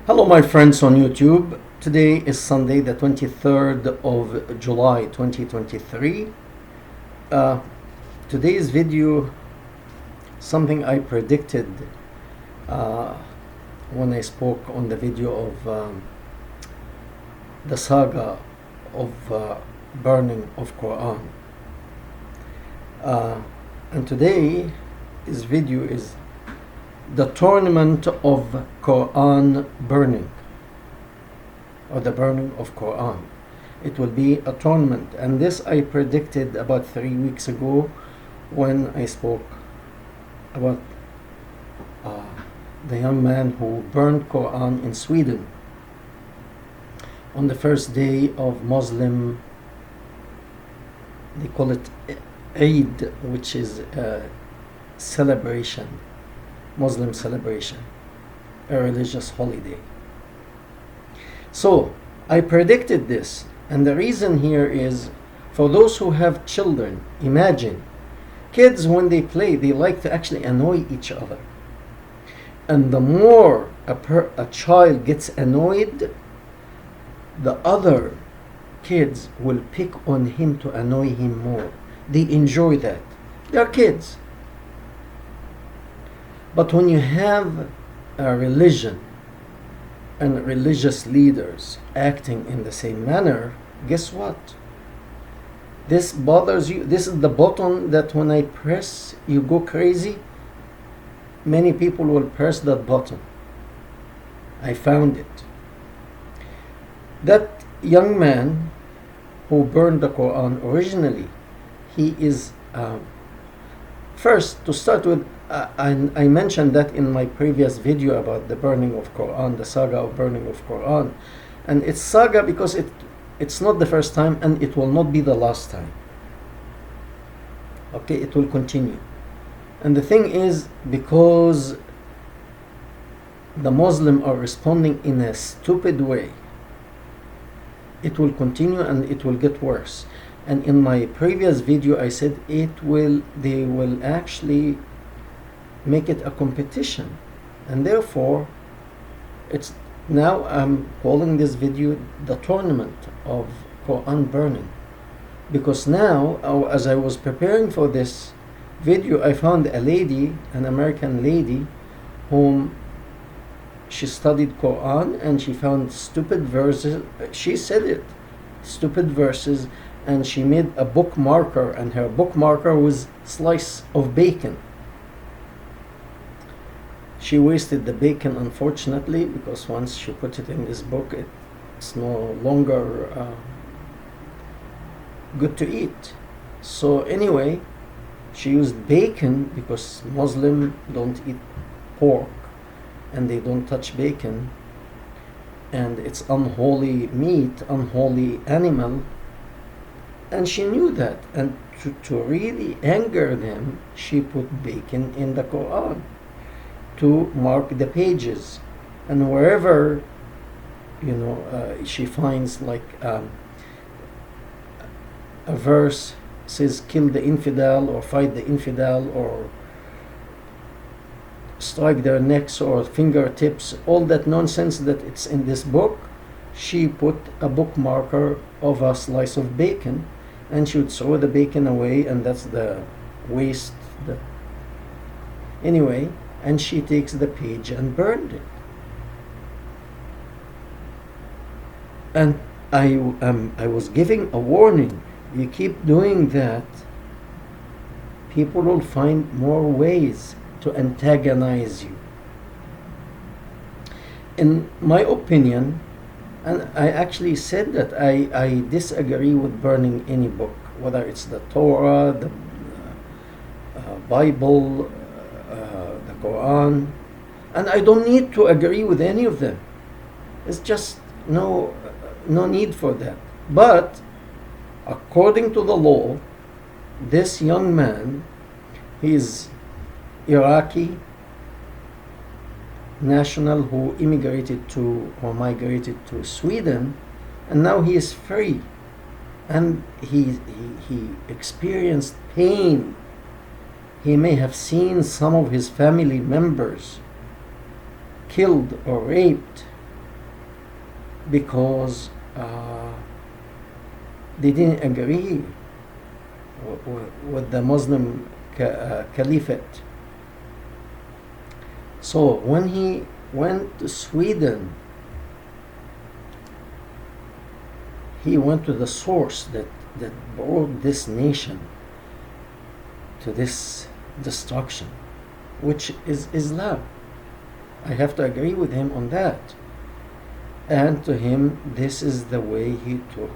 Hello, my friends on YouTube. Today is Sunday, the 23rd of July 2023. Uh, Today's video, something I predicted uh, when I spoke on the video of the saga of burning of Quran. And today's video is the tournament of Quran burning, or the burning of Quran. It will be a tournament, and this I predicted about 3 weeks ago when I spoke about the young man who burned Quran in Sweden on the first day of Muslim, they call it Eid, which is a celebration, Muslim celebration, a religious holiday. So I predicted this, and the reason here is for those who have children. Imagine kids, when they play, they like to actually annoy each other, and the more a child gets annoyed, the other kids will pick on him to annoy him more. They enjoy that. They're kids. But when you have a religion and religious leaders acting in the same manner, guess what? This bothers you. This is the button that when I press, you go crazy. Many people will press that button. I found it. That young man who burned the Quran originally, he is first, to start with, I mentioned that in my previous video about the burning of Quran, the saga of burning of Quran. And it's saga because it's not the first time, and it will not be the last time. Okay, it will continue. And the thing is, because the Muslims are responding in a stupid way, it will continue and it will get worse. And in my previous video I said they will actually make it a competition, and therefore it's now I'm calling this video the tournament of Quran burning, because now as I was preparing for this video, I found a lady, an American lady, whom she studied Quran, and she found stupid verses. She said it, stupid verses, and she made a bookmarker, and her bookmarker was slice of bacon. She wasted the bacon, unfortunately, because once she put it in this book, it's no longer good to eat. So anyway, she used bacon because Muslims don't eat pork and they don't touch bacon, and it's unholy meat, unholy animal. And she knew that, and to really anger them, she put bacon in the Quran to mark the pages. And wherever she finds like a verse says kill the infidel or fight the infidel or strike their necks or fingertips, all that nonsense that it's in this book, she put a bookmarker of a slice of bacon, and she would throw the bacon away, and that's the waste. Anyway, and she takes the page and burned it. And I was giving a warning. You keep doing that, people will find more ways to antagonize you. In my opinion, and I actually said that I disagree with burning any book, whether it's the Torah, the Bible, the Quran, and I don't need to agree with any of them. It's just no need for that. But according to the law, this young man, he's Iraqi national who immigrated to or migrated to Sweden, and now he is free, and he experienced pain. He may have seen some of his family members killed or raped, because they didn't agree with the Muslim caliphate. So when he went to Sweden, he went to the source that brought this nation to this destruction, which is Islam. I have to agree with him on that. And to him, this is the way he took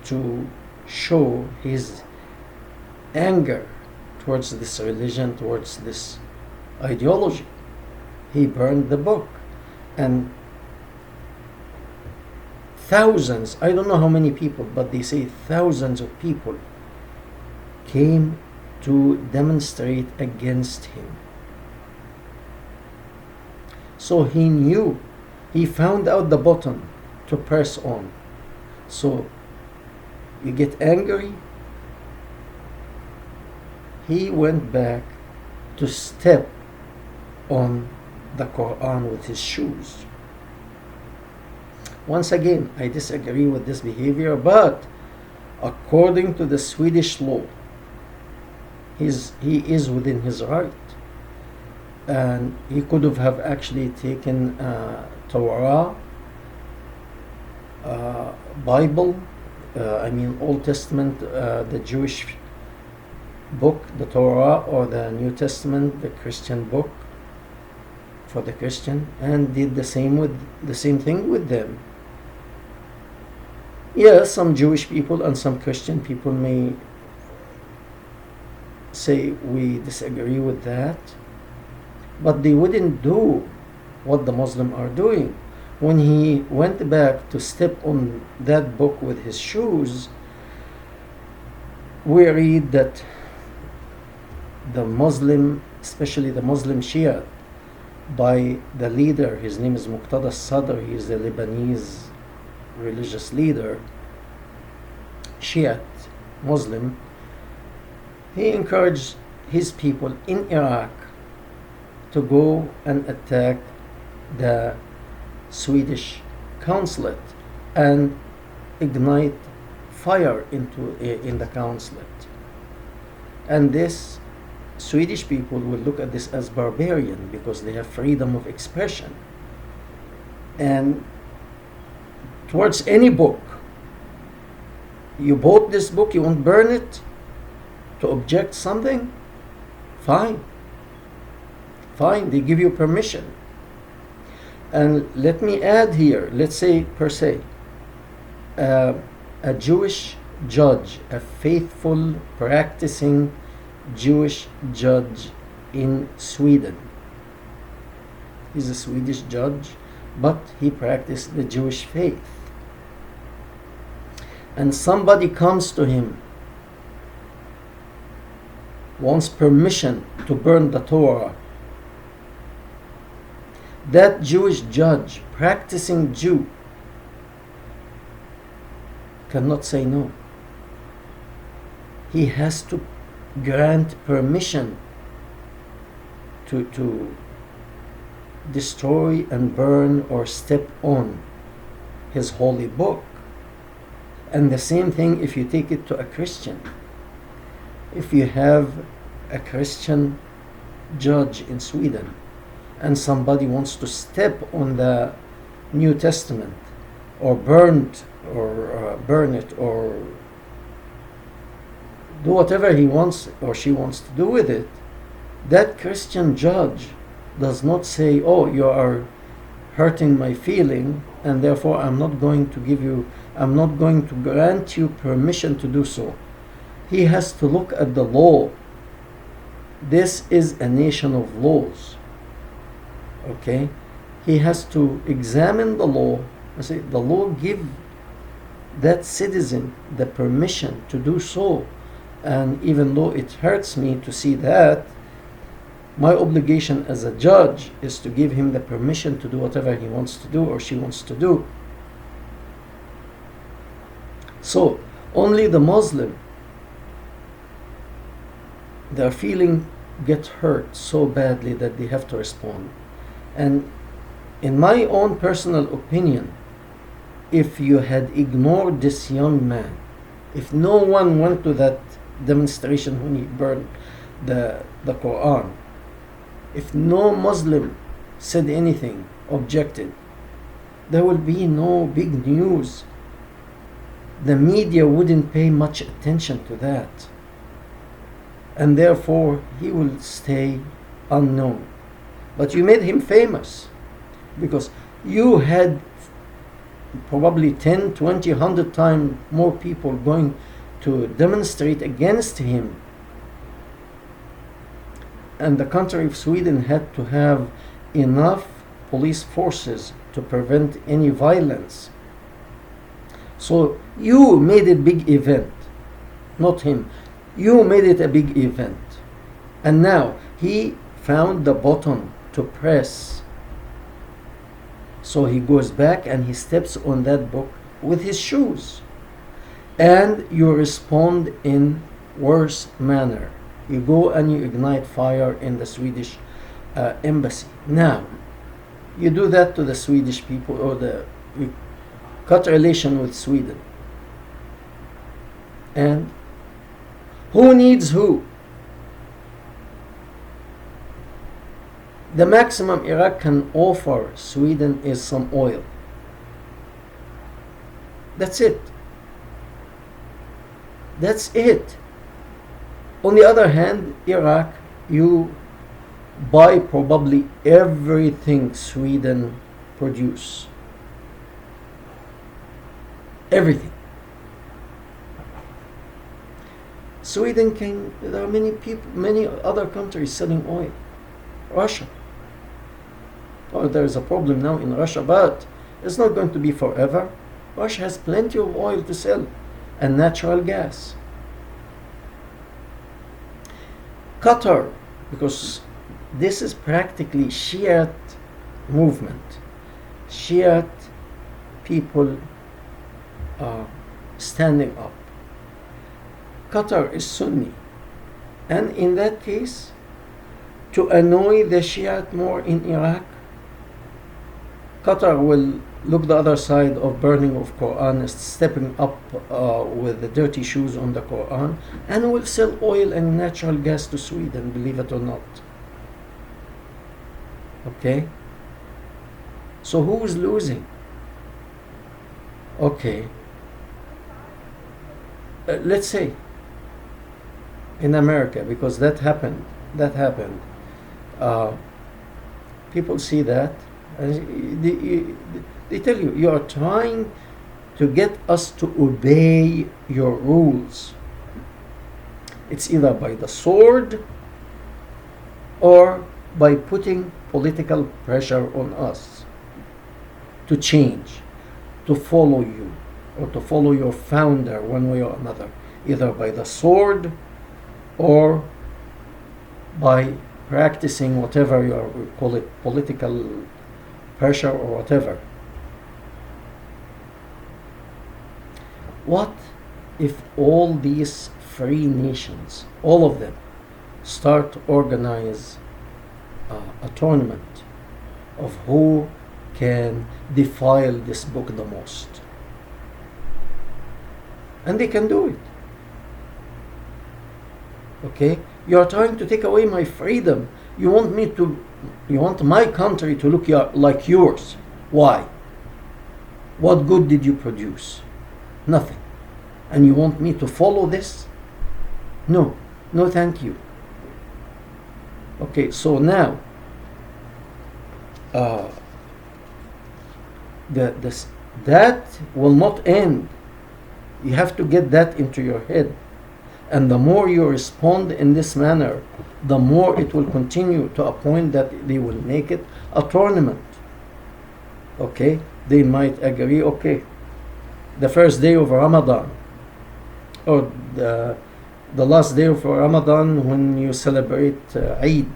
to show his anger towards this religion, towards this ideology. He burned the book, and thousands, I don't know how many people, but they say thousands of people came to demonstrate against him. So he knew, he found out the button to press on. So you get angry. He went back to step on the Quran with his shoes. Once again, I disagree with this behavior, but according to the Swedish law, he is within his right. And he could have actually taken Torah, Bible, Old Testament, the Jewish book, the Torah, or the New Testament, the Christian book for the Christian, and did the same thing with them. Yes, some Jewish people and some Christian people may say we disagree with that, but they wouldn't do what the Muslims are doing. When he went back to step on that book with his shoes, we read that the Muslim, especially the Muslim Shia, by the leader, his name is Muqtada Sadr, he is a Lebanese religious leader, Shiite Muslim. He encouraged his people in Iraq to go and attack the Swedish consulate and ignite fire in the consulate. And this Swedish people will look at this as barbarian because they have freedom of expression. And towards any book, you bought this book, you won't burn it to object something, fine, they give you permission. And let me add here, let's say per se, a Jewish judge, a faithful, practicing Jewish judge in Sweden. He's a Swedish judge, but he practiced the Jewish faith. And somebody comes to him, wants permission to burn the Torah. That Jewish judge, practicing Jew, cannot say no. He has to grant permission to destroy and burn or step on his holy book. And the same thing if you take it to a Christian. If you have a Christian judge in Sweden and somebody wants to step on the New Testament or burn it or do whatever he wants or she wants to do with it, that Christian judge does not say, oh, you are hurting my feeling and therefore I'm not going to grant you permission to do so. He has to look at the law. This is a nation of laws. Okay? He has to examine the law and say, the law give that citizen the permission to do so. And even though it hurts me to see that, my obligation as a judge is to give him the permission to do whatever he wants to do or she wants to do. So, only the Muslim, their feeling get hurt so badly that they have to respond. And in my own personal opinion, if you had ignored this young man, if no one went to that demonstration when he burned the Quran, if no Muslim said anything, objected, there will be no big news. The media wouldn't pay much attention to that. And therefore, he will stay unknown. But you made him famous because you had probably 10, 20, 100 times more people going to demonstrate against him. And the country of Sweden had to have enough police forces to prevent any violence. So you made it big event, not him. You made it a big event. And now he found the button to press. So he goes back and he steps on that book with his shoes. And you respond in worse manner. You go and you ignite fire in the Swedish embassy. Now, you do that to the Swedish people, or you cut relation with Sweden. And who needs who? The maximum Iraq can offer Sweden is some oil. That's it. That's it. On the other hand, Iraq, you buy probably everything Sweden produce. Everything. Sweden can, there are many people, many other countries selling oil. Russia. Oh, there is a problem now in Russia, but it's not going to be forever. Russia has plenty of oil to sell and natural gas. Qatar, because this is practically Shiite movement. Shiite people standing up. Qatar is Sunni. And in that case, to annoy the Shiite more in Iraq, Qatar will look the other side of burning of Quran, stepping up with the dirty shoes on the Quran, and will sell oil and natural gas to Sweden, believe it or not. Okay? So who is losing? Okay. Let's say in America, because that happened. People see that, and they tell you, you are trying to get us to obey your rules. It's either by the sword or by putting political pressure on us to change, to follow you, or to follow your founder one way or another, either by the sword or by practicing whatever you call it, political pressure or whatever. What if all these free nations, all of them, start to organize a tournament of who can defile this book the most? And they can do it. Okay? You are trying to take away my freedom. You want my country to look like yours. Why? What good did you produce? Nothing. And you want me to follow this? No, thank you. Okay, so now that will not end. You have to get that into your head. And the more you respond in this manner, the more it will continue to a point that they will make it a tournament. Okay? They might agree, okay, the first day of Ramadan, or the last day of Ramadan when you celebrate Eid,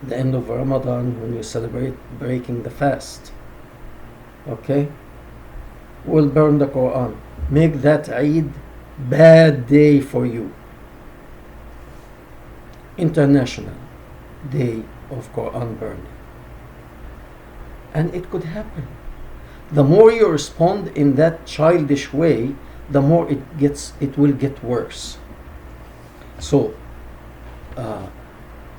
the end of Ramadan when you celebrate breaking the fast. Okay? We'll burn the Quran. Make that Eid bad day for you. International Day of Quran burning. And it could happen. The more you respond in that childish way, the more it will get worse. So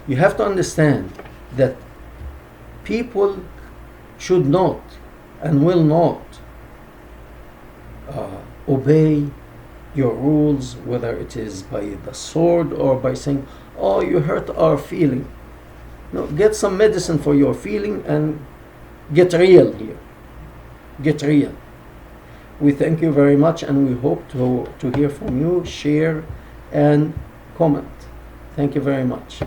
you have to understand that people should not and will not obey your rules, whether it is by the sword or by saying, oh, you hurt our feeling. No, get some medicine for your feeling and get real here. Get real. We thank you very much, and we hope to hear from you. Share and comment. Thank you very much.